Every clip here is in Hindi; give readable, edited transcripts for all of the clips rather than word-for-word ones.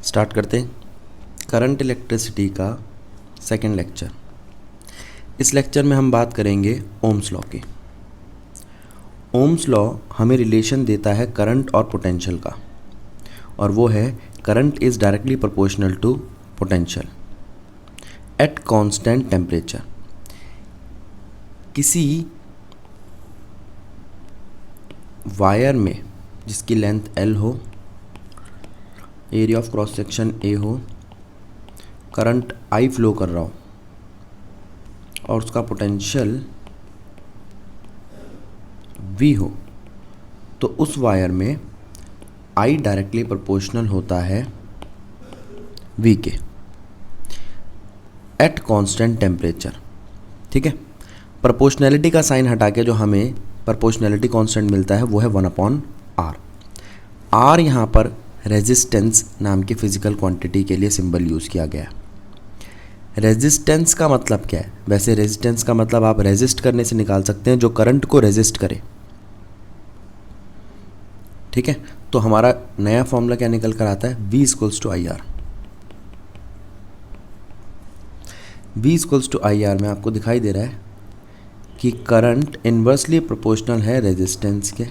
स्टार्ट करते हैं करंट इलेक्ट्रिसिटी का सेकंड लेक्चर। इस लेक्चर में हम बात करेंगे ओम्स लॉ की। ओम्स लॉ हमें रिलेशन देता है करंट और पोटेंशियल का, और वो है current is directly proportional to potential at constant temperature. किसी वायर में जिसकी लेंथ L हो, area of cross section A हो, करंट I फ्लो कर रहा हो और उसका पोटेंशियल V हो, तो उस वायर में I डायरेक्टली प्रोपोर्शनल होता है V के एट कांस्टेंट टेम्परेचर। ठीक है, प्रोपोर्शनैलिटी का साइन हटा के जो हमें प्रोपोर्शनैलिटी कांस्टेंट मिलता है वो है 1/r। R यहाँ पर रेजिस्टेंस नाम की फिजिकल क्वांटिटी के लिए सिंबल यूज़ किया गया है। रेजिस्टेंस का मतलब क्या है? वैसे रेजिस्टेंस का मतलब आप रेजिस्ट करने से निकाल सकते हैं, जो करंट को रेजिस्ट करे। ठीक है, तो हमारा नया फॉर्मूला क्या निकल कर आता है? V = IR। V = IR में आपको दिखाई दे रहा है कि करंट इन्वर्सली प्रोपोर्शनल है रेजिस्टेंस के।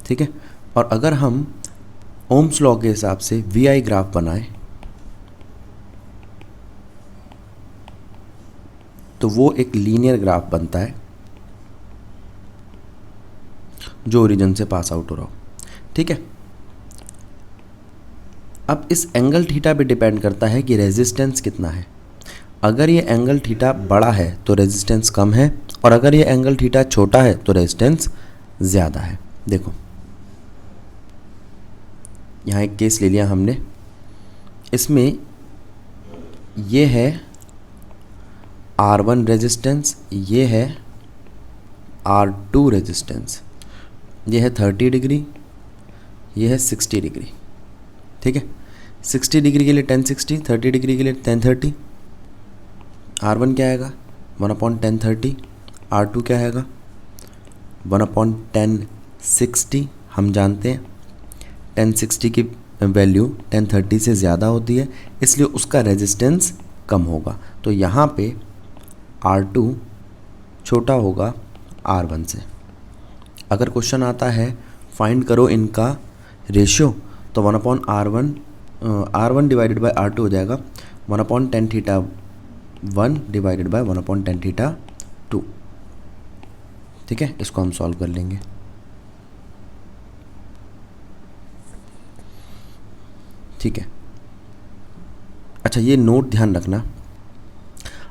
ठीक है, और अगर हम ओम्स लॉ के हिसाब से VI ग्राफ बनाएं तो वो एक लीनियर ग्राफ बनता है जो ओरिजिन से पास आउट हो रहा हो। ठीक है, अब इस एंगल थीटा पे डिपेंड करता है कि रेजिस्टेंस कितना है। अगर ये एंगल थीटा बड़ा है तो रेजिस्टेंस कम है, और अगर ये एंगल थीटा छोटा है तो रेजिस्टेंस ज़्यादा है। देखो यहाँ एक केस ले लिया हमने, इसमें ये है R1 रेजिस्टेंस, ये है R2 रेजिस्टेंस, ये है 30 डिग्री, ये है 60 डिग्री। ठीक है, 60 डिग्री के लिए 1060, 30 डिग्री के लिए 1030। R1 क्या आएगा? 1/1030। R2 क्या आएगा? 1/1060। हम जानते हैं 1060 की वैल्यू 1030 से ज़्यादा होती है, इसलिए उसका रेजिस्टेंस कम होगा। तो यहाँ पे R2 छोटा होगा R1 से। अगर क्वेश्चन आता है फाइंड करो इनका रेशियो, तो 1/R1 R1 divided by R2 हो जाएगा 1/10θ1 डिवाइडेड बाय 1/10θ2। ठीक है, इसको हम सॉल्व कर लेंगे। ठीक है, अच्छा ये नोट ध्यान रखना,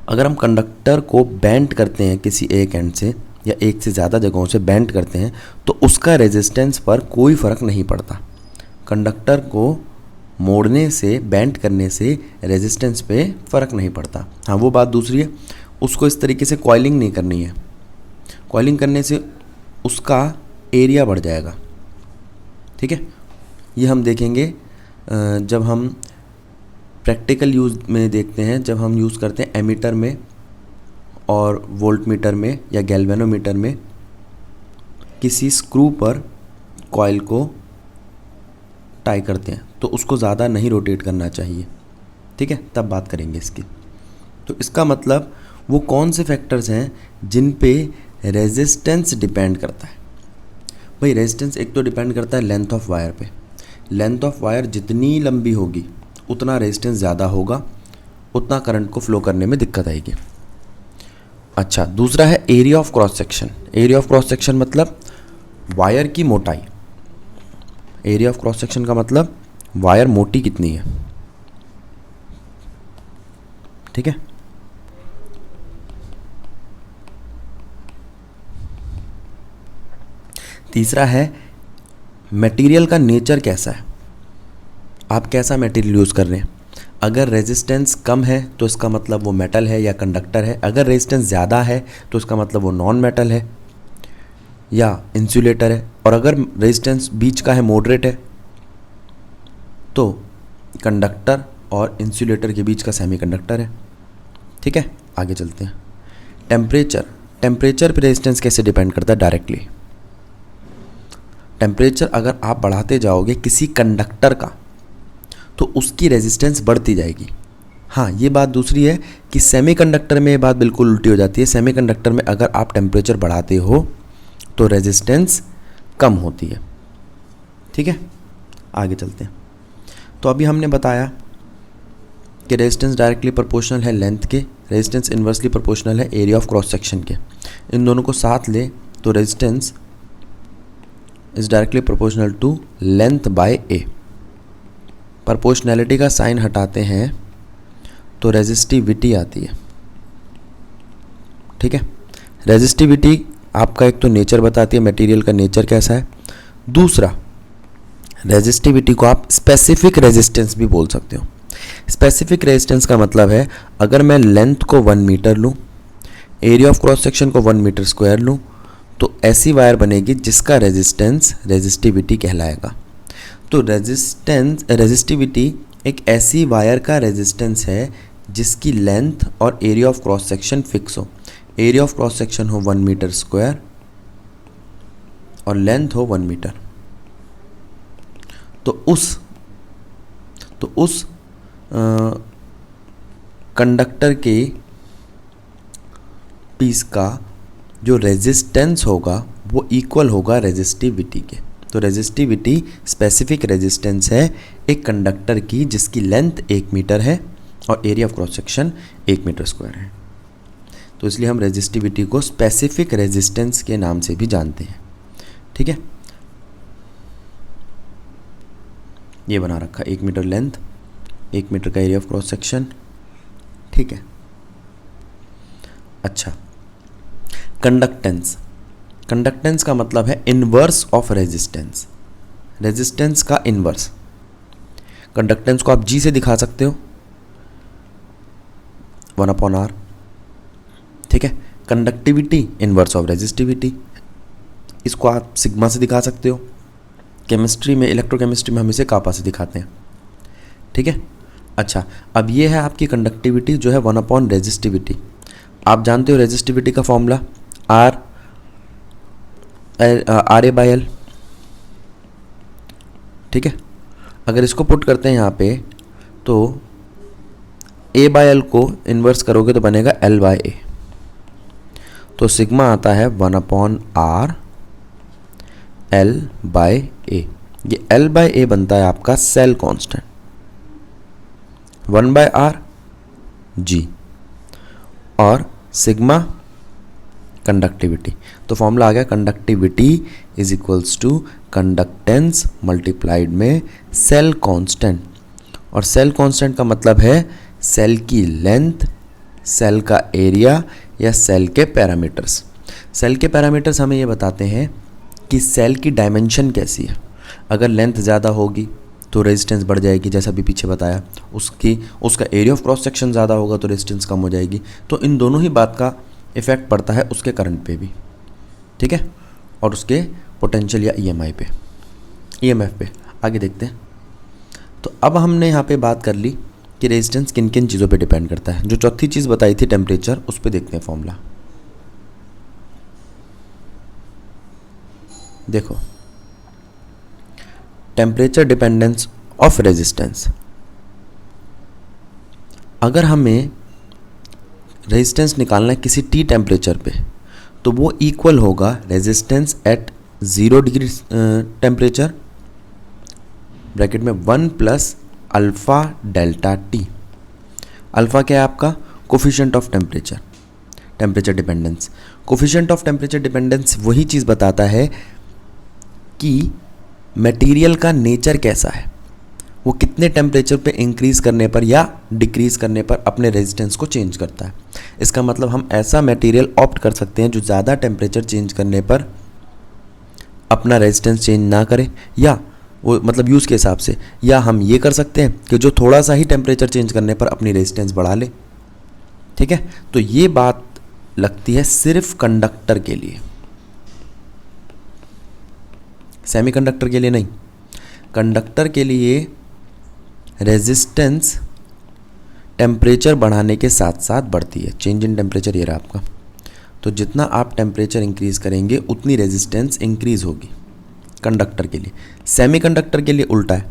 अगर हम कंडक्टर को बेंड करते हैं किसी एक एंड से या एक से ज़्यादा जगहों से बेंड करते हैं तो उसका रेजिस्टेंस पर कोई फ़र्क नहीं पड़ता। कंडक्टर को मोड़ने से, बेंड करने से रेजिस्टेंस पे फ़र्क नहीं पड़ता। हाँ, वो बात दूसरी है, उसको इस तरीके से कॉइलिंग नहीं करनी है। कॉइलिंग करने से उसका एरिया बढ़ जाएगा। ठीक है, ये हम देखेंगे जब हम प्रैक्टिकल यूज़ में देखते हैं, जब हम यूज़ करते हैं एमीटर में और वोल्टमीटर में या गैल्वेनोमीटर में किसी स्क्रू पर कॉइल को टाई करते हैं, तो उसको ज़्यादा नहीं रोटेट करना चाहिए। ठीक है, तब बात करेंगे इसकी। तो इसका मतलब वो कौन से फैक्टर्स हैं जिन पे रेजिस्टेंस डिपेंड करता है। भाई रेजिस्टेंस एक तो डिपेंड करता है लेंथ ऑफ वायर पे। लेंथ ऑफ वायर जितनी लंबी होगी उतना रेजिस्टेंस ज़्यादा होगा, उतना करंट को फ्लो करने में दिक्कत आएगी। अच्छा, दूसरा है area of cross section. Area of cross section मतलब वायर की मोटाई। एरिया ऑफ क्रॉस सेक्शन का मतलब वायर मोटी कितनी है। ठीक है, तीसरा है मटेरियल का नेचर कैसा है, आप कैसा मटेरियल यूज़ कर रहे हैं। अगर रेजिस्टेंस कम है तो इसका मतलब वो मेटल है या कंडक्टर है। अगर रेजिस्टेंस ज़्यादा है तो इसका मतलब वो नॉन मेटल है या इंसुलेटर है। और अगर रेजिस्टेंस बीच का है, मॉडरेट है, तो कंडक्टर और इंसुलेटर के बीच का सेमीकंडक्टर है। ठीक है, आगे चलते हैं। टेम्परेचर पे रेजिस्टेंस कैसे डिपेंड करता है? डायरेक्टली टेम्परेचर अगर आप बढ़ाते जाओगे किसी कंडक्टर का तो उसकी रेजिस्टेंस बढ़ती जाएगी। हाँ, ये बात दूसरी है कि सेमीकंडक्टर में ये बात बिल्कुल उल्टी हो जाती है। सेमीकंडक्टर में अगर आप टेम्परेचर बढ़ाते हो तो रेजिस्टेंस कम होती है। ठीक है, आगे चलते हैं। तो अभी हमने बताया कि रेजिस्टेंस डायरेक्टली प्रोपोर्शनल है लेंथ के, रेजिस्टेंस इन्वर्सली प्रोपोर्शनल है एरिया ऑफ क्रॉस सेक्शन के। इन दोनों को साथ ले तो resistance is directly proportional to length by A. Proportionality का साइन हटाते हैं तो रेजिस्टिविटी आती है। ठीक है, रेजिस्टिविटी आपका एक तो नेचर बताती है, मटेरियल का नेचर कैसा है। दूसरा, रेजिस्टिविटी को आप स्पेसिफिक रेजिस्टेंस भी बोल सकते हो। स्पेसिफिक रेजिस्टेंस का मतलब है अगर मैं लेंथ को 1 मीटर लूँ, एरिया ऑफ क्रॉस सेक्शन को 1 मीटर स्क्वायर लूँ, तो ऐसी वायर बनेगी जिसका रेजिस्टेंस रेजिस्टिविटी कहलाएगा। तो रेजिस्टिविटी एक ऐसी वायर का रेजिस्टेंस है जिसकी लेंथ और area of cross section fix हो। एरिया ऑफ क्रॉस सेक्शन हो 1 मीटर स्क्वायर और लेंथ हो 1 मीटर। तो उस कंडक्टर के पीस का जो रेजिस्टेंस होगा वो इक्वल होगा रेजिस्टिविटी के। तो रेजिस्टिविटी स्पेसिफिक रेजिस्टेंस है एक कंडक्टर की जिसकी लेंथ 1 मीटर है और area of cross section 1 metre square है। तो इसलिए हम रेजिस्टिविटी को स्पेसिफिक रेजिस्टेंस के नाम से भी जानते हैं। ठीक है, ये बना रखा 1 मीटर लेंथ, 1 मीटर का एरिया ऑफ क्रॉस सेक्शन। ठीक है, अच्छा, कंडक्टेंस। कंडक्टेंस का मतलब है इनवर्स ऑफ रेजिस्टेंस, रेजिस्टेंस का इनवर्स। कंडक्टेंस को आप जी से दिखा सकते हो, 1/r। ठीक है, कंडक्टिविटी इनवर्स ऑफ रेजिस्टिविटी, इसको आप सिग्मा से दिखा सकते हो। केमिस्ट्री में, इलेक्ट्रोकेमिस्ट्री में हम इसे कापा से दिखाते हैं। ठीक है, अच्छा, अब ये है आपकी कंडक्टिविटी जो है 1 रेजिस्टिविटी। आप जानते हो रेजिस्टिविटी का फॉर्मूला RA/L। ठीक है, अगर इसको पुट करते हैं यहाँ पे तो A/L को इन्वर्स करोगे तो बनेगा L/A। तो सिग्मा आता है 1/R L/A। ये L/A बनता है आपका सेल कांस्टेंट, 1/R G और सिग्मा कंडक्टिविटी। तो फॉर्मूला आ गया conductivity is equals to conductance multiplied में सेल कांस्टेंट। और सेल कांस्टेंट का मतलब है सेल की लेंथ, सेल का एरिया या सेल के पैरामीटर्स। सेल के पैरामीटर्स हमें ये बताते हैं कि सेल की डायमेंशन कैसी है। अगर लेंथ ज़्यादा होगी तो रेजिस्टेंस बढ़ जाएगी, जैसा भी पीछे बताया। उसका एरिया ऑफ क्रॉस सेक्शन ज़्यादा होगा तो रेजिस्टेंस कम हो जाएगी। तो इन दोनों ही बात का इफ़ेक्ट पड़ता है उसके करंट पे भी। ठीक है, और उसके पोटेंशियल या EMF पे। आगे देखते हैं। तो अब हमने यहाँ पे बात कर ली कि रेजिस्टेंस किन किन चीज़ों पे डिपेंड करता है। जो चौथी चीज़ बताई थी टेम्परेचर, उस पे देखते हैं फॉर्मूला। देखो, टेम्परेचर डिपेंडेंस ऑफ रेजिस्टेंस। अगर हमें रेजिस्टेंस निकालना है किसी T टेम्परेचर पे तो वो इक्वल होगा resistance at 0 degree temperature bracket में 1 plus alpha delta T। Alpha क्या है आपका? Coefficient of temperature, temperature dependence. Coefficient of temperature dependence वही चीज़ बताता है कि मटेरियल का नेचर कैसा है, वो कितने टेम्परेचर पे इंक्रीज़ करने पर या डिक्रीज़ करने पर अपने रेजिस्टेंस को चेंज करता है। इसका मतलब हम ऐसा मटेरियल ऑप्ट कर सकते हैं जो ज़्यादा टेम्परेचर चेंज करने पर अपना रेजिस्टेंस चेंज ना करे, या वो मतलब यूज़ के हिसाब से, या हम ये कर सकते हैं कि जो थोड़ा सा ही टेम्परेचर चेंज करने पर अपनी रेजिस्टेंस बढ़ा ले। ठीक है, तो ये बात लगती है सिर्फ कंडक्टर के लिए, सेमीकंडक्टर के लिए नहीं। कंडक्टर के लिए रेजिस्टेंस टेम्परेचर बढ़ाने के साथ साथ बढ़ती है। चेंज इन टेम्परेचर ये रहा आपका। तो जितना आप टेम्परेचर इंक्रीज़ करेंगे उतनी रेजिस्टेंस इंक्रीज़ होगी। कंडक्टर के लिए। सेमीकंडक्टर के लिए उल्टा है,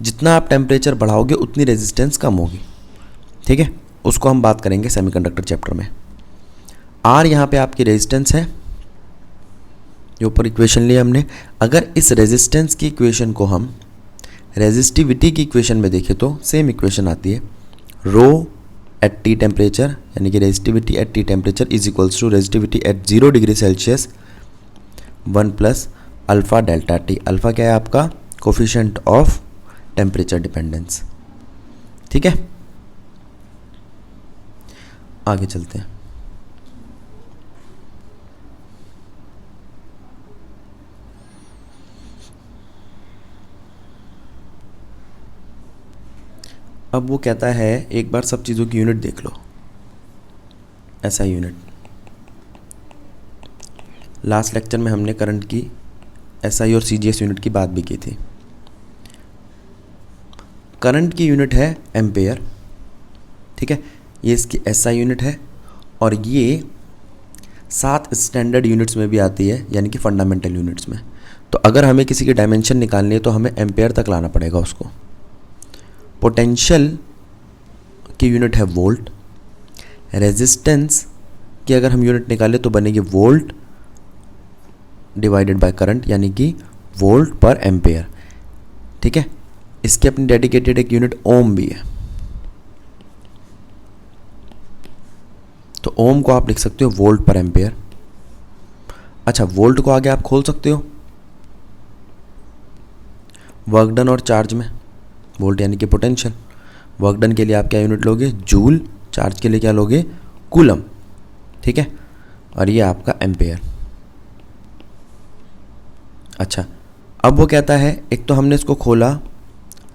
जितना आप टेम्परेचर बढ़ाओगे उतनी रेजिस्टेंस कम होगी। ठीक है, उसको हम बात करेंगे सेमीकंडक्टर चैप्टर में। आर यहाँ पे आपकी रेजिस्टेंस है, जो ऊपर इक्वेशन ली हमने। अगर इस रेजिस्टेंस की इक्वेशन को हम रेजिस्टिविटी की इक्वेशन में देखें तो सेम इक्वेशन आती है, रो एट टी टेम्परेचर, यानी कि resistivity at T temperature is equals to resistivity at 0 degree Celsius 1 plus alpha delta T. Alpha क्या है आपका? Coefficient of temperature dependence. ठीक है, आगे चलते हैं। अब वो कहता है एक बार सब चीज़ों की यूनिट देख लो। ऐसा यूनिट, लास्ट लेक्चर में हमने करंट की एसआई और सीजीएस यूनिट की बात भी की थी। करंट की यूनिट है एम्पेयर। ठीक है, ये इसकी एसआई यूनिट है और ये 7 स्टैंडर्ड यूनिट्स में भी आती है, यानी कि फंडामेंटल यूनिट्स में। तो अगर हमें किसी की डायमेंशन निकालनी है तो हमें एम्पेयर तक लाना पड़ेगा उसको। पोटेंशियल की यूनिट है वोल्ट। रेजिस्टेंस की अगर हम यूनिट निकालें तो बनेगी वोल्ट डिवाइडेड बाय करंट, यानी कि वोल्ट पर एम्पेयर। ठीक है, इसकी अपनी डेडिकेटेड एक यूनिट ओम भी है। तो ओम को आप लिख सकते हो वोल्ट पर एम्पेयर। अच्छा, वोल्ट को आगे आप खोल सकते हो वर्क डन और चार्ज में। वोल्ट यानी कि पोटेंशियल, वर्क डन के लिए आप क्या यूनिट लोगे? जूल। चार्ज के लिए क्या लोगे? कूलम। ठीक है, और ये आपका एम्पेयर। अच्छा, अब वो कहता है, एक तो हमने इसको खोला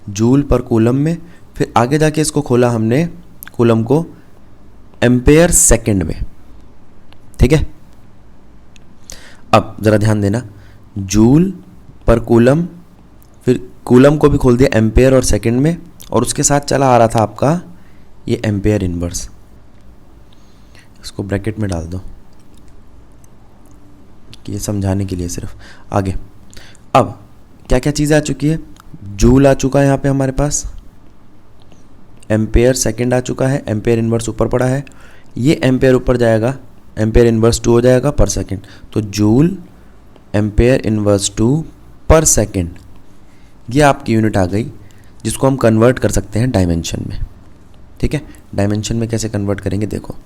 जूल पर कूलम में, फिर आगे जाके इसको खोला हमने कूलम को एम्पेयर सेकंड में। ठीक है, अब ज़रा ध्यान देना, जूल पर कूलम, फिर कूलम को भी खोल दिया एम्पेयर और सेकंड में, और उसके साथ चला आ रहा था आपका ये एम्पेयर इनवर्स। इसको ब्रैकेट में डाल दो कि ये समझाने के लिए सिर्फ। आगे अब क्या क्या चीज़ें आ चुकी है? जूल आ चुका है यहाँ पे हमारे पास, एम्पेयर सेकंड आ चुका है, एम्पेयर इनवर्स ऊपर पड़ा है, ये एम्पेयर ऊपर जाएगा, एम्पेयर इनवर्स 2 हो जाएगा पर सेकंड। तो जूल एम्पेयर इनवर्स 2 पर सेकंड, ये आपकी यूनिट आ गई, जिसको हम कन्वर्ट कर सकते हैं डायमेंशन में। ठीक है, डायमेंशन में कैसे कन्वर्ट करेंगे देखो,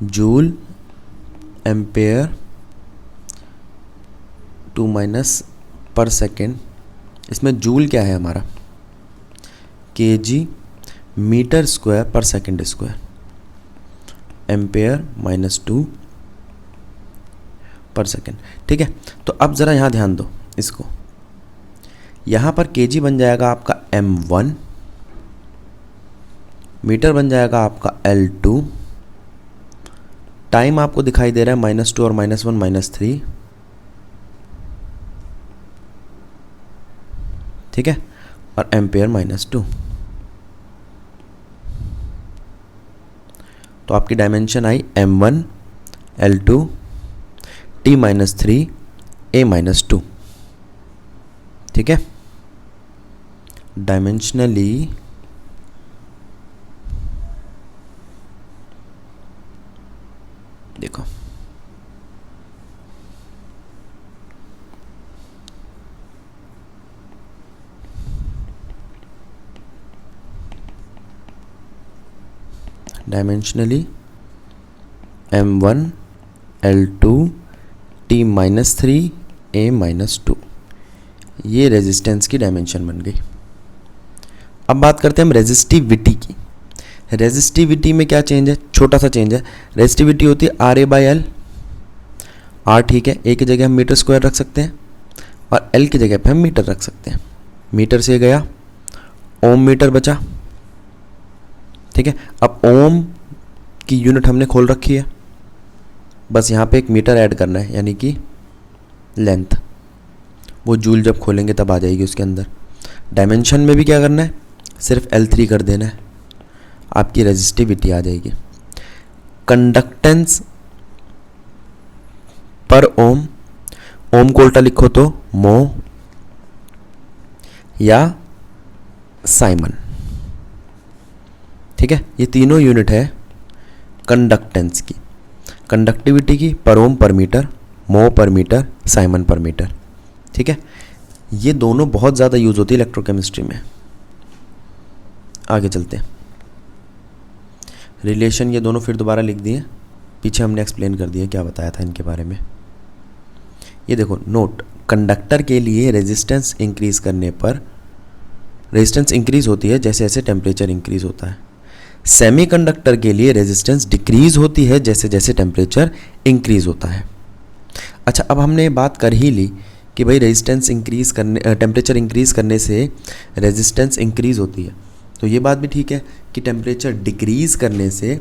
जूल एम्पेयर 2 माइनस पर सेकेंड, इसमें जूल क्या है हमारा? केजी मीटर स्क्वायर पर सेकेंड स्क्वायर, एम्पेयर -2 पर सेकेंड। ठीक है, तो अब ज़रा यहाँ ध्यान दो इसको, यहाँ पर केजी बन जाएगा आपका m1, मीटर बन जाएगा आपका L2, टाइम आपको दिखाई दे रहा है -2 और -1 -3। ठीक है, और एम्पेयर -2। तो आपकी dimension I m1 L2 T -3 A -2। ठीक है, डायमेंशनली देखो, dimensionally m1 L2 T -3 A -2, ये रेजिस्टेंस की डायमेंशन बन गई। अब बात करते हैं हम रेजिस्टिविटी की। रेजिस्टिविटी में क्या चेंज है? छोटा सा चेंज है। रेजिस्टिविटी होती है RA/L। R ठीक है, A की जगह हम मीटर स्क्वायर रख सकते हैं और L की जगह पे हम मीटर रख सकते हैं। मीटर से गया, ओम मीटर बचा। ठीक है, अब ओम की यूनिट हमने खोल रखी है, बस यहाँ पे एक मीटर ऐड करना है, यानी कि लेंथ। वो जूल जब खोलेंगे तब आ जाएगी उसके अंदर। डायमेंशन में भी क्या करना है? सिर्फ L3 कर देना है, आपकी रेजिस्टिविटी आ जाएगी। कंडक्टेंस पर ओम, ओम को उल्टा लिखो तो मो या साइमन। ठीक है, ये तीनों यूनिट है कंडक्टेंस की, कंडक्टिविटी की, पर ओम पर मीटर, मो पर मीटर, साइमन पर मीटर। ठीक है, ये दोनों बहुत ज़्यादा यूज होती है इलेक्ट्रोकेमिस्ट्री में। आगे चलते हैं, रिलेशन ये दोनों फिर दोबारा लिख दिए, पीछे हमने एक्सप्लेन कर दिया क्या बताया था इनके बारे में। ये देखो नोट, कंडक्टर के लिए रेजिस्टेंस इंक्रीज करने पर, रेजिस्टेंस इंक्रीज होती है जैसे जैसे टेम्परेचर इंक्रीज होता है। सेमीकंडक्टर के लिए रेजिस्टेंस डिक्रीज होती है जैसे जैसे टेम्परेचर इंक्रीज होता है। अच्छा, अब हमने बात कर ही ली कि भाई रेजिस्टेंस इंक्रीज करने, टेम्परेचर इंक्रीज करने से रेजिस्टेंस इंक्रीज होती है, तो ये बात भी ठीक है कि टेम्परेचर डिक्रीज करने से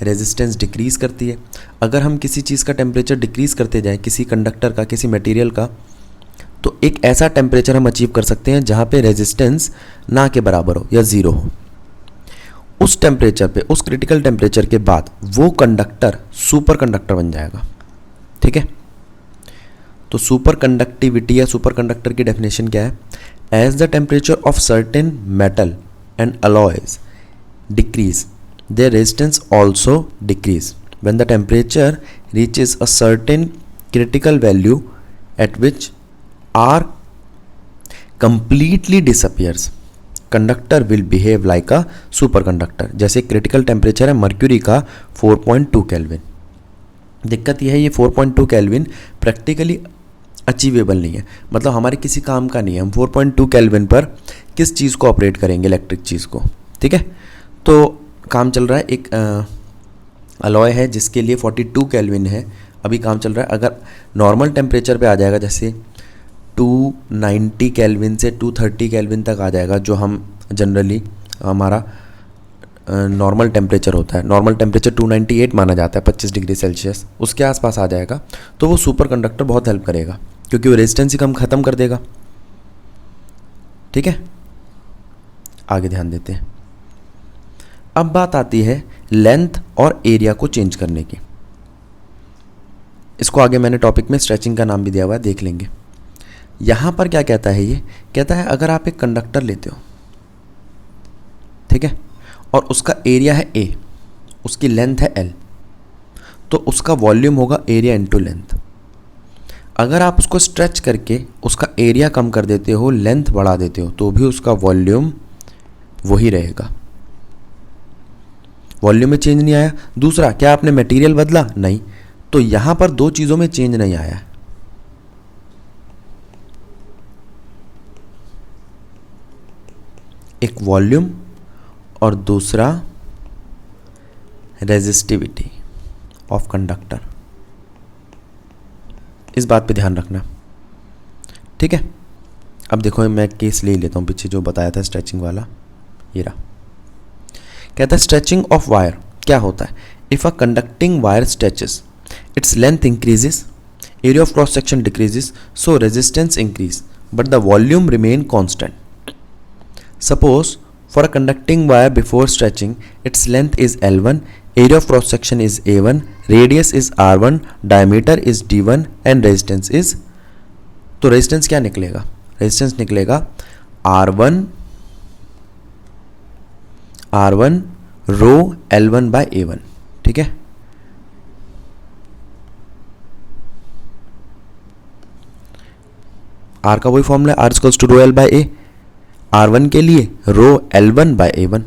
रेजिस्टेंस डिक्रीज करती है। अगर हम किसी चीज़ का टेम्परेचर डिक्रीज करते जाएं, किसी कंडक्टर का, किसी मटेरियल का, तो एक ऐसा टेम्परेचर हम अचीव कर सकते हैं जहाँ पे रेजिस्टेंस ना के बराबर हो या ज़ीरो हो। उस टेम्परेचर पे, उस क्रिटिकल टेम्परेचर के बाद वो कंडक्टर सुपर कंडक्टर बन जाएगा। ठीक है, तो सुपर कंडक्टिविटी या सुपर कंडक्टर की डेफिनेशन क्या है? As the temperature of certain metal and alloys decrease, their resistance also decrease when the temperature reaches a certain critical value at which R completely disappears. Conductor will behave like a superconductor. जैसे क्रिटिकल टेम्परेचर है मर्क्यूरी का 4.2 केल्विन। दिक्कत यह है ये 4.2 केल्विन प्रैक्टिकली अचीवेबल नहीं है, मतलब हमारे किसी काम का नहीं है। हम 4.2 केल्विन पर किस चीज़ को ऑपरेट करेंगे? इलेक्ट्रिक चीज़ को। ठीक है, तो काम चल रहा है, एक अलॉय है जिसके लिए 42 केल्विन है, अभी काम चल रहा है। अगर नॉर्मल टेम्परेचर पे आ जाएगा, जैसे 290 केल्विन से 230 केल्विन तक आ जाएगा, जो हम जनरली हमारा नॉर्मल टेम्परेचर होता है, नॉर्मल टेम्परेचर 298 माना जाता है, 25 डिग्री सेल्सियस, उसके आसपास आ जाएगा, तो वो सुपर कंडक्टर बहुत हेल्प करेगा क्योंकि वो रेजिस्टेंस ही कम ख़त्म कर देगा। ठीक है, आगे ध्यान देते हैं। अब बात आती है लेंथ और एरिया को चेंज करने की। इसको आगे मैंने टॉपिक में स्ट्रेचिंग का नाम भी दिया हुआ है, देख लेंगे। यहाँ पर क्या कहता है? ये कहता है अगर आप एक कंडक्टर लेते हो, ठीक है, और उसका एरिया है A, उसकी लेंथ है L, तो उसका वॉल्यूम होगा एरिया इंटू लेंथ। अगर आप उसको स्ट्रेच करके उसका एरिया कम कर देते हो, लेंथ बढ़ा देते हो, तो भी उसका वॉल्यूम वही रहेगा। वॉल्यूम में चेंज नहीं आया। दूसरा, क्या आपने मटेरियल बदला? नहीं। तो यहां पर दो चीजों में चेंज नहीं आया, एक वॉल्यूम और दूसरा रेजिस्टिविटी ऑफ कंडक्टर। इस बात पे ध्यान रखना। ठीक है, अब देखो मैं केस ले लेता हूं पीछे जो बताया था स्ट्रेचिंग वाला, ये रहा। कहता है स्ट्रेचिंग ऑफ वायर क्या होता है? If a conducting wire stretches, its length increases, area of cross section decreases, so resistance increase but the volume remain constant. Suppose for a conducting wire before stretching, its length is L1, area of cross section is A1, radius is R1, diameter is D1 and resistance is, तो रेजिस्टेंस क्या निकलेगा? रेजिस्टेंस निकलेगा R1 रो L1 बाय A1। ठीक है, R का वही फॉर्मूला, R equals to rho L by A, R1 के लिए रो L1 बाय A1।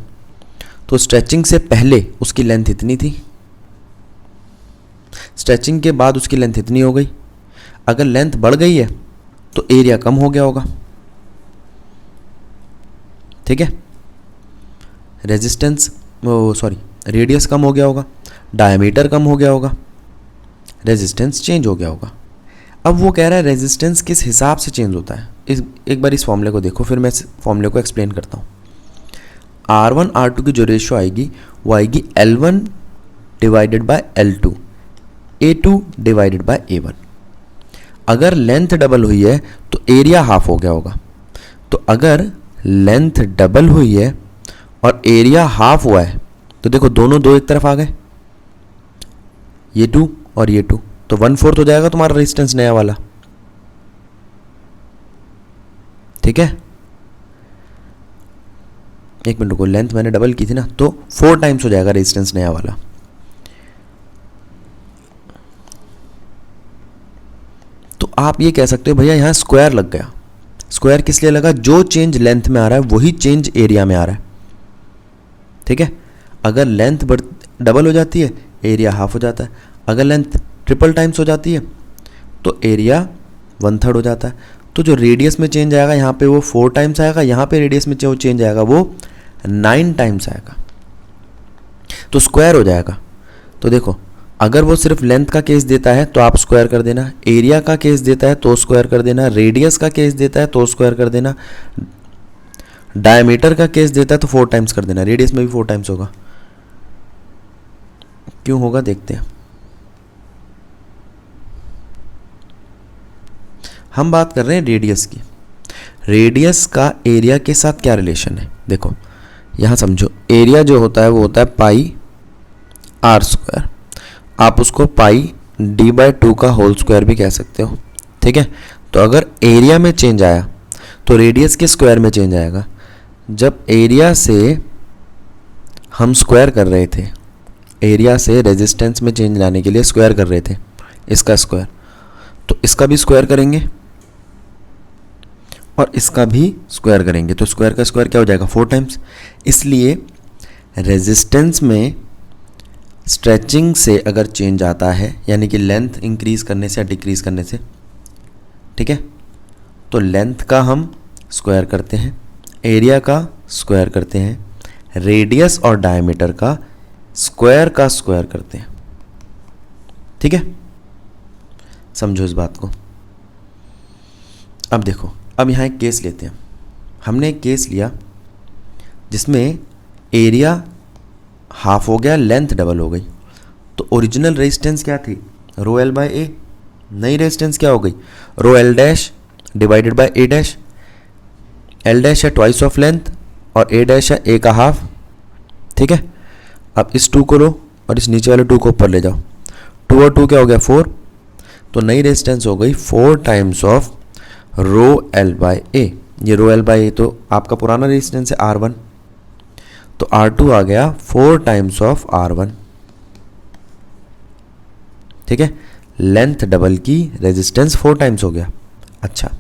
तो स्ट्रेचिंग से पहले उसकी लेंथ इतनी थी, स्ट्रेचिंग के बाद उसकी लेंथ इतनी हो गई। अगर लेंथ बढ़ गई है तो एरिया कम हो गया होगा। ठीक है, रेजिस्टेंस रेडियस कम हो गया होगा, डायमीटर कम हो गया होगा, रेजिस्टेंस चेंज हो गया होगा। अब वो कह रहा है रेजिस्टेंस किस हिसाब से चेंज होता है। एक बार इस फॉर्मूले को देखो, फिर मैं इस फॉर्मूले को एक्सप्लेन करता हूँ। R1 R2 की जो रेशियो आएगी वो आएगी L1 divided by L2, A2 divided by A1। अगर लेंथ डबल हुई है तो एरिया हाफ हो गया होगा। तो अगर लेंथ डबल हुई है और एरिया हाफ हुआ है तो देखो दोनों दो एक तरफ आ गए, ये 2 और ये 2, तो 1/4 हो जाएगा तुम्हारा रेजिस्टेंस नया वाला। ठीक है, एक मिनट रुको, लेंथ मैंने डबल की थी ना, तो 4 टाइम्स हो जाएगा रेजिस्टेंस नया वाला। तो आप ये कह सकते हो भैया यहाँ स्क्वायर लग गया। स्क्वायर किस लिए लगा? जो चेंज लेंथ में आ रहा है वही चेंज एरिया में आ रहा है। ठीक है, अगर लेंथ डबल हो जाती है एरिया हाफ हो जाता है, अगर लेंथ ट्रिपल टाइम्स हो जाती है तो एरिया 1/3 हो जाता है। तो जो रेडियस में चेंज आएगा यहाँ पे वो 4 टाइम्स आएगा, यहाँ पे रेडियस में जो चेंज आएगा वो 9 टाइम्स आएगा, तो स्क्वायर हो जाएगा। तो देखो, अगर वो सिर्फ लेंथ का केस देता है तो आप स्क्वायर कर देना, एरिया का केस देता है तो स्क्वायर कर देना, रेडियस का केस देता है तो स्क्वायर कर देना, डायमीटर का केस देता है तो 4 टाइम्स कर देना। रेडियस में भी 4 टाइम्स होगा, क्यों होगा देखते हैं। हम बात कर रहे हैं रेडियस की। रेडियस का एरिया के साथ क्या रिलेशन है? देखो यहाँ समझो, एरिया जो होता है वो होता है पाई आर स्क्वायर, आप उसको पाई d/2 का होल स्क्वायर भी कह सकते हो। ठीक है, तो अगर एरिया में चेंज आया तो रेडियस के स्क्वायर में चेंज आएगा। जब एरिया से हम स्क्वायर कर रहे थे, एरिया से रेजिस्टेंस में चेंज लाने के लिए स्क्वायर कर रहे थे, इसका स्क्वायर, तो इसका भी स्क्वायर करेंगे और इसका भी स्क्वायर करेंगे, तो स्क्वायर का स्क्वायर क्या हो जाएगा? 4 टाइम्स। इसलिए रेजिस्टेंस में स्ट्रेचिंग से अगर चेंज आता है, यानी कि लेंथ इंक्रीज करने से या डिक्रीज करने से, ठीक है, तो लेंथ का हम स्क्वायर करते हैं, एरिया का स्क्वायर करते हैं, रेडियस और डायमीटर का स्क्वायर करते हैं। ठीक है, समझो इस बात को। अब देखो, अब यहाँ एक केस लेते हैं। हमने एक केस लिया जिसमें एरिया हाफ हो गया, लेंथ डबल हो गई। तो ओरिजिनल रेजिस्टेंस क्या थी? रो एल बाय ए। नई रेजिस्टेंस क्या हो गई? Rho L dash divided by A dash. L dash है ट्वाइस ऑफ लेंथ और ए डैश है ए का हाफ। ठीक है, अब इस 2 को लो और इस नीचे वाले 2 को ऊपर ले जाओ, 2 और 2 क्या हो गया? 4। तो नई रेजिस्टेंस हो गई 4 times of rho L by A. ये रो एल बाय ए तो आपका पुराना रेजिस्टेंस है R1, तो R2 आ गया 4 टाइम्स ऑफ R1। ठीक है, लेंथ डबल की, रेजिस्टेंस 4 टाइम्स हो गया। अच्छा,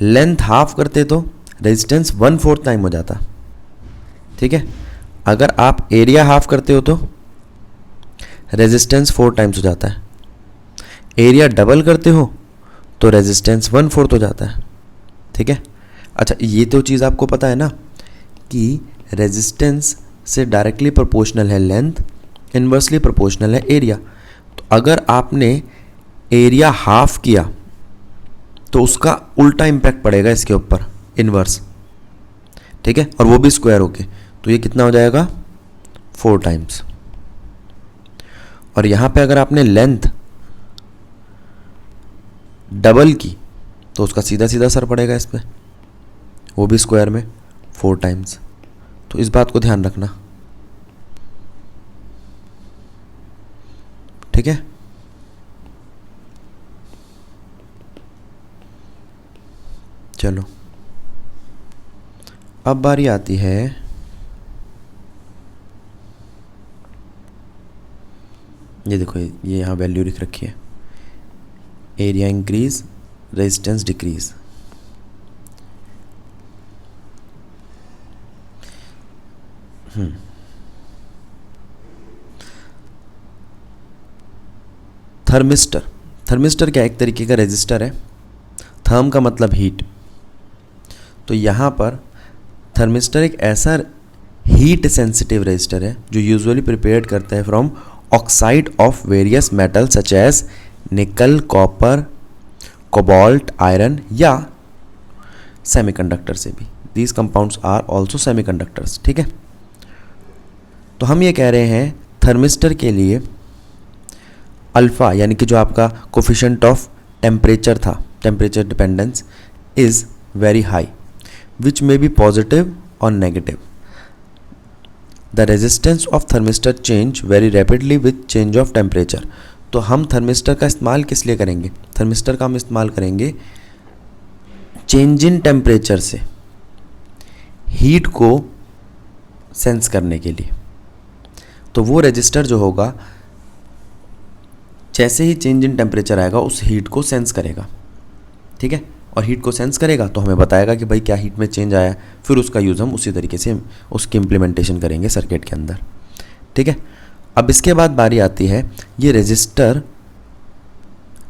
लेंथ हाफ करते तो रेजिस्टेंस 1/4 टाइम हो जाता। ठीक है, अगर आप एरिया हाफ करते हो तो रेजिस्टेंस 4 टाइम्स हो जाता है, एरिया डबल करते हो तो रेजिस्टेंस 1/4 हो जाता है। ठीक है, अच्छा ये तो चीज़ आपको पता है ना कि रेजिस्टेंस से डायरेक्टली प्रोपोर्शनल है लेंथ, इन्वर्सली प्रोपोर्शनल है एरिया। तो अगर आपने एरिया हाफ किया तो उसका उल्टा इम्पैक्ट पड़ेगा इसके ऊपर, इन्वर्स। ठीक है, और वो भी स्क्वायर होके, तो ये कितना हो जाएगा? 4 टाइम्स। और यहाँ पे अगर आपने लेंथ डबल की तो उसका सीधा सीधा असर पड़ेगा इस पर, वो भी स्क्वायर में 4 टाइम्स। तो इस बात को ध्यान रखना। ठीक है, चलो अब बारी आती है ये देखो, ये यहाँ वैल्यू लिख रखी है, area increase resistance decrease. Thermistor, thermistor क्या एक तरीके का रेजिस्टर है। थर्म का मतलब हीट, तो यहाँ पर थर्मिस्टर एक ऐसा हीट सेंसिटिव रेजिस्टर है जो यूजुअली प्रिपेयर्ड करते हैं from oxide of various metal such as nickel, copper, cobalt, iron या सेमीकंडक्टर से भी। These compounds are also semiconductors. ठीक है, तो हम ये कह रहे हैं थर्मिस्टर के लिए अल्फ़ा यानी कि जो आपका कोफिशिएंट ऑफ टेम्परेचर था, temperature dependence is very high which may be positive और negative. The resistance of thermistor change very rapidly with change of temperature. तो हम थर्मिस्टर का इस्तेमाल किस लिए करेंगे? थर्मिस्टर का हम इस्तेमाल करेंगे चेंज इन टेम्परेचर से हीट को सेंस करने के लिए। तो वो रजिस्टर जो होगा जैसे ही चेंज इन टेम्परेचर आएगा उस हीट को सेंस करेगा, ठीक है। और हीट को सेंस करेगा तो हमें बताएगा कि भाई क्या हीट में चेंज आया, फिर उसका यूज़ हम उसी तरीके से उसकी इम्प्लीमेंटेशन करेंगे सर्किट के अंदर, ठीक है। अब इसके बाद बारी आती है ये रजिस्टर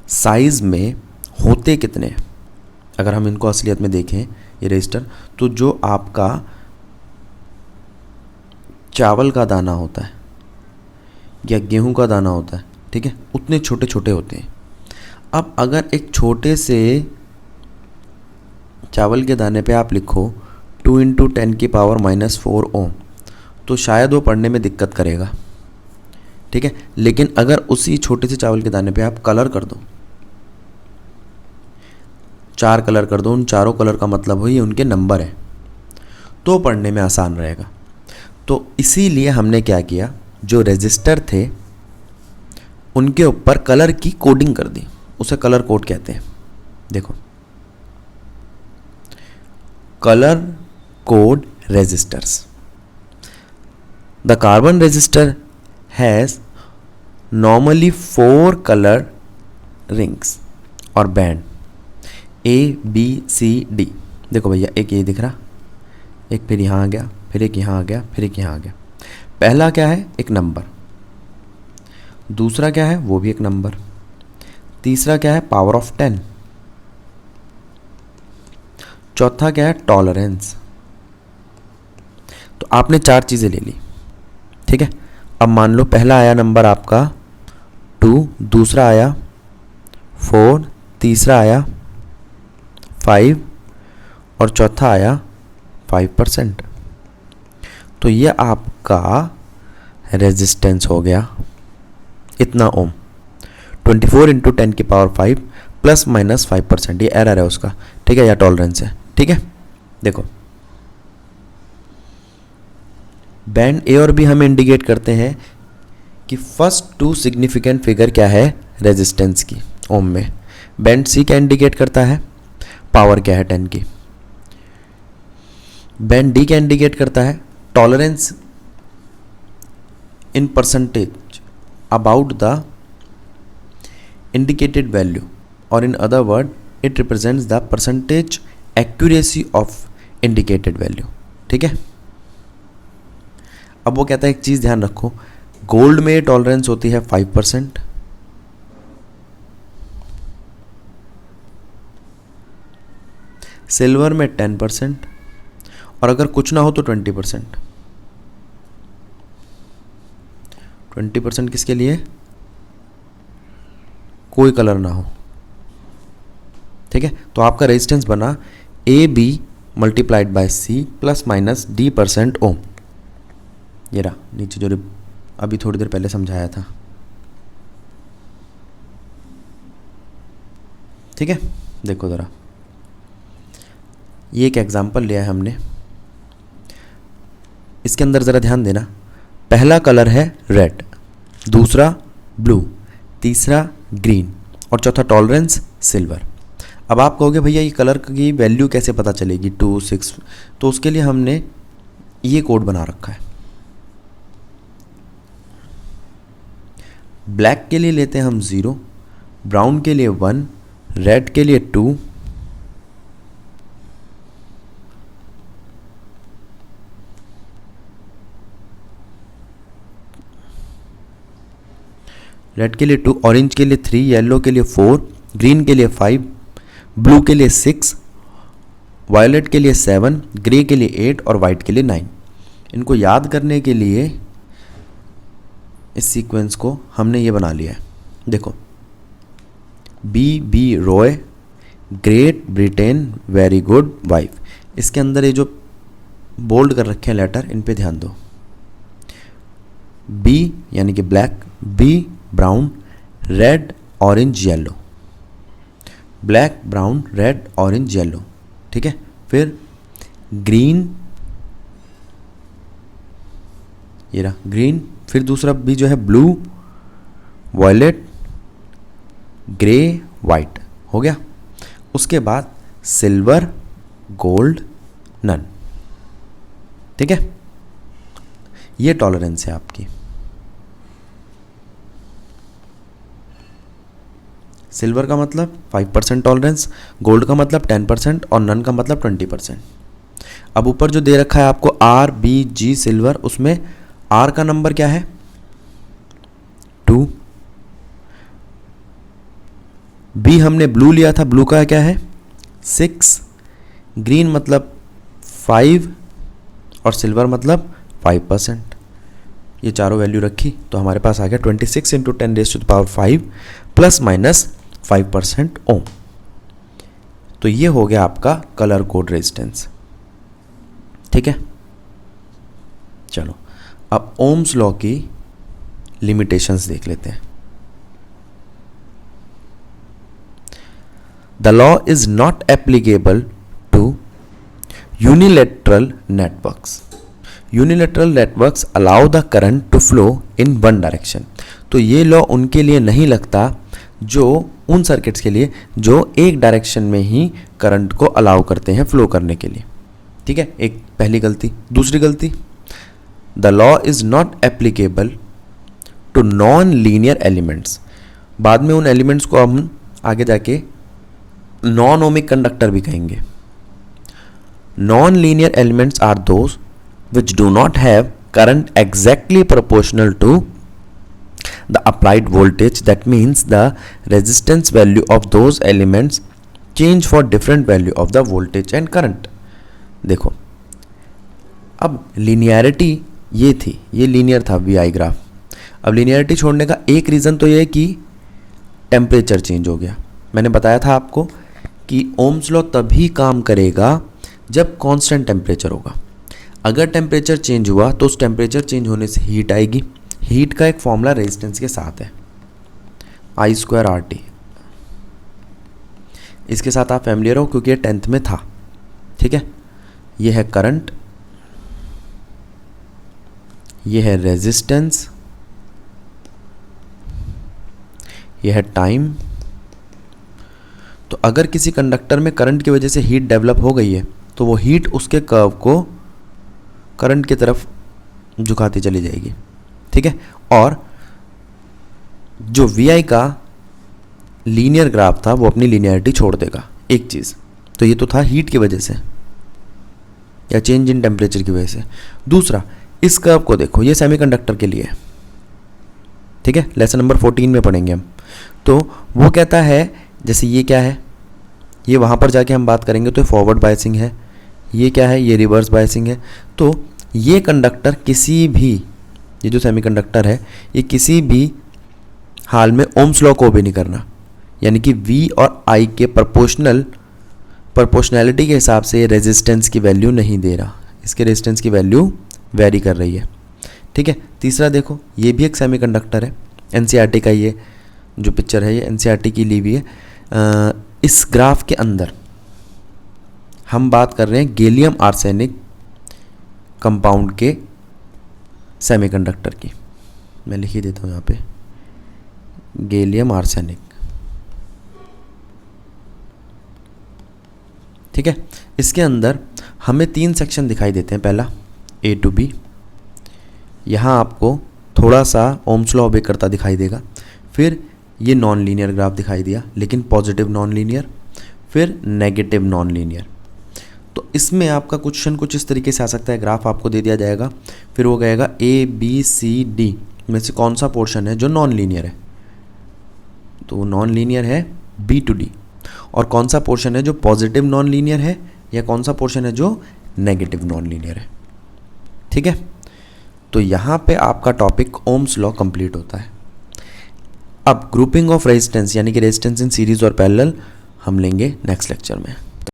साइज़ में होते कितने हैं। अगर हम इनको असलियत में देखें ये रजिस्टर, तो जो आपका चावल का दाना होता है या गेहूं का दाना होता है, ठीक है, उतने छोटे छोटे होते हैं। अब अगर एक छोटे से चावल के दाने पे आप लिखो 2 × 10⁻⁻⁴ ओम, तो शायद वो पढ़ने में दिक्कत करेगा, ठीक है। लेकिन अगर उसी छोटे से चावल के दाने पे आप कलर कर दो, 4 कलर कर दो, उन चारों कलर का मतलब हो ये उनके नंबर है, तो पढ़ने में आसान रहेगा। तो इसीलिए हमने क्या किया, जो रजिस्टर थे उनके ऊपर कलर की कोडिंग कर दी, उसे कलर कोड कहते हैं। देखो, colour code resistors. The carbon resistor has normally 4 color rings और band A, B, C, D। देखो भैया, एक ये दिख रहा, एक फिर यहाँ आ गया, फिर एक यहाँ आ गया, फिर एक यहाँ आ गया। पहला क्या है, एक नंबर। दूसरा क्या है, वो भी एक नंबर। तीसरा क्या है, पावर ऑफ 10। चौथा क्या है, टॉलरेंस। तो आपने 4 चीज़ें ले ली, ठीक है। अब मान लो पहला आया नंबर आपका 2, दूसरा आया 4, तीसरा आया 5 और चौथा आया 5%। तो ये आपका रेजिस्टेंस हो गया इतना ओम, 24 × 10⁵ ±5%। ये एरर है उसका, ठीक है, या टॉलरेंस है, ठीक है। देखो, बैंड ए और बी हमें इंडिकेट करते हैं कि फर्स्ट 2 सिग्निफिकेंट फिगर क्या है रेजिस्टेंस की ओम में। बैंड सी क्या इंडिकेट करता है, पावर क्या है 10 की। बैंड डी क्या इंडिकेट करता है, tolerance in percentage about the indicated value, और in other word it represents the percentage accuracy of indicated value, ठीक है। अब वो कहता है एक चीज़ ध्यान रखो, गोल्ड में टॉलरेंस होती है 5%, सिल्वर में 10%, और अगर कुछ ना हो तो 20%। 20% किसके लिए, कोई कलर ना हो, ठीक है। तो आपका रेजिस्टेंस बना AB × C ± D% ओम। ये रहा नीचे जो अभी थोड़ी देर पहले समझाया था, ठीक है। देखो ज़रा, ये एक एग्जांपल लिया है हमने, इसके अंदर ज़रा ध्यान देना। पहला कलर है रेड, दूसरा ब्लू, तीसरा ग्रीन और चौथा टॉलरेंस सिल्वर। अब आप कहोगे भैया ये कलर की वैल्यू कैसे पता चलेगी 2, 6, तो उसके लिए हमने ये कोड बना रखा है। ब्लैक के लिए लेते हैं हम 0, ब्राउन के लिए 1, रेड के लिए 2, रेड के लिए 2, ऑरेंज के लिए 3, येलो के लिए 4, ग्रीन के लिए 5, ब्लू के लिए 6, वायलेट के लिए 7, ग्रे के लिए 8 और वाइट के लिए 9। इनको याद करने के लिए इस सीक्वेंस को हमने ये बना लिया है। देखो, B Roy, great Britain, very good, wife. इसके अंदर ये जो बोल्ड कर रखे हैं लेटर, इन पे ध्यान दो। B यानी कि black, B brown, red, orange, yellow, black, brown, red, orange, yellow, ठीक है। फिर ग्रीन, ये रहा ग्रीन, फिर दूसरा भी जो है ब्लू, वायलेट, ग्रे, वाइट, हो गया। उसके बाद सिल्वर, गोल्ड, नन। ठीक है, ये टॉलरेंस है आपकी। सिल्वर का मतलब 5% टॉलरेंस, गोल्ड का मतलब 10% और नन का मतलब 20%। अब ऊपर जो दे रखा है आपको आर बी जी सिल्वर, उसमें आर का नंबर क्या है 2, बी हमने ब्लू लिया था, ब्लू का क्या है 6, ग्रीन मतलब 5 और सिल्वर मतलब 5%। ये चारों वैल्यू रखी तो हमारे पास आ गया 26 इंटू 10⁵ प्लस माइनस 5% ओम। तो ये हो गया आपका कलर कोड रेजिस्टेंस। ठीक है, चलो अब ओम्स लॉ की लिमिटेशंस देख लेते हैं। The law is not applicable to unilateral networks. Unilateral networks allow the current to flow in one direction. तो ये लॉ उनके लिए नहीं लगता, जो उन सर्किट्स के लिए जो एक डायरेक्शन में ही करंट को अलाउ करते हैं फ्लो करने के लिए। ठीक है, एक पहली गलती। दूसरी गलती, the law is not applicable to non linear elements. बाद में उन एलिमेंट्स को हम आगे जाके नॉन ओमिक कंडक्टर भी कहेंगे। Non linear elements are those which do not have current exactly proportional to the applied voltage. That means the resistance value of those elements change for different value of the voltage and current. देखो, अब linearity ये थी, ये linear था VI ग्राफ। अब linearity छोड़ने का एक रीज़न तो ये है कि टेम्परेचर चेंज हो गया। मैंने बताया था आपको कि ओम्स लॉ तभी काम करेगा जब कांस्टेंट टेम्परेचर होगा। अगर टेम्परेचर चेंज हुआ तो उस टेम्परेचर चेंज होने से हीट आएगी। हीट का एक फॉर्मूला रेजिस्टेंस के साथ है, I²RT। इसके साथ आप फैमिलियर हो क्योंकि ये 10th में था। ठीक है, ये है करंट, ये है रेजिस्टेंस, ये है टाइम। तो अगर किसी कंडक्टर में करंट की वजह से हीट डेवलप हो गई है तो वो हीट उसके कर्व को करंट की तरफ झुकाती चली जाएगी। ठीक है, और जो VI का लीनियर ग्राफ था वो अपनी लीनियरिटी छोड़ देगा। एक चीज़ तो ये तो था हीट की वजह से या चेंज इन टेम्परेचर की वजह से। दूसरा, इस कर्व को देखो, ये सेमीकंडक्टर के लिए है। ठीक है, लेसन नंबर 14 में पढ़ेंगे हम। तो वो कहता है, जैसे ये क्या है, ये वहाँ पर जाके हम बात करेंगे तो फॉरवर्ड बायसिंग है, ये क्या है, ये रिवर्स बायसिंग है। तो ये कंडक्टर किसी भी, ये जो सेमीकंडक्टर है, ये किसी भी हाल में ओम्स लॉ को भी नहीं करना, यानी कि V और I के प्रोपोर्शनैलिटी के हिसाब से रेजिस्टेंस की वैल्यू नहीं दे रहा, इसके रेजिस्टेंस की वैल्यू वेरी कर रही है। ठीक है, तीसरा देखो, ये भी एक सेमीकंडक्टर है, NCERT का ये जो पिक्चर है ये NCERT की ली हुई है। इस ग्राफ के अंदर हम बात कर रहे हैं गैलियम आर्सेनिक कंपाउंड के सेमीकंडक्टर की। मैं लिख ही देता हूँ यहाँ पे, गैलियम आर्सेनिक। ठीक है, इसके अंदर हमें 3 सेक्शन दिखाई देते हैं। पहला A to B, यहाँ आपको थोड़ा सा ओम्स लॉ ओबे करता दिखाई देगा। फिर ये नॉन लीनियर ग्राफ दिखाई दिया, लेकिन पॉजिटिव नॉन लीनियर, फिर नेगेटिव नॉन लीनियर। तो इसमें आपका क्वेश्चन कुछ इस तरीके से आ सकता है, ग्राफ आपको दे दिया जाएगा, फिर वो कहेगा ABCD में से कौन सा पोर्शन है जो नॉन लीनियर है, तो वो नॉन लीनियर है B to D, और कौन सा पोर्शन है जो पॉजिटिव नॉन लीनियर है, या कौन सा पोर्शन है जो नेगेटिव नॉन लीनियर है। ठीक है, तो यहाँ पे आपका टॉपिक ओम्स लॉ कंप्लीट होता है। अब ग्रुपिंग ऑफ रेजिस्टेंस यानी कि रेजिस्टेंस इन सीरीज और पैरेलल हम लेंगे नेक्स्ट लेक्चर में।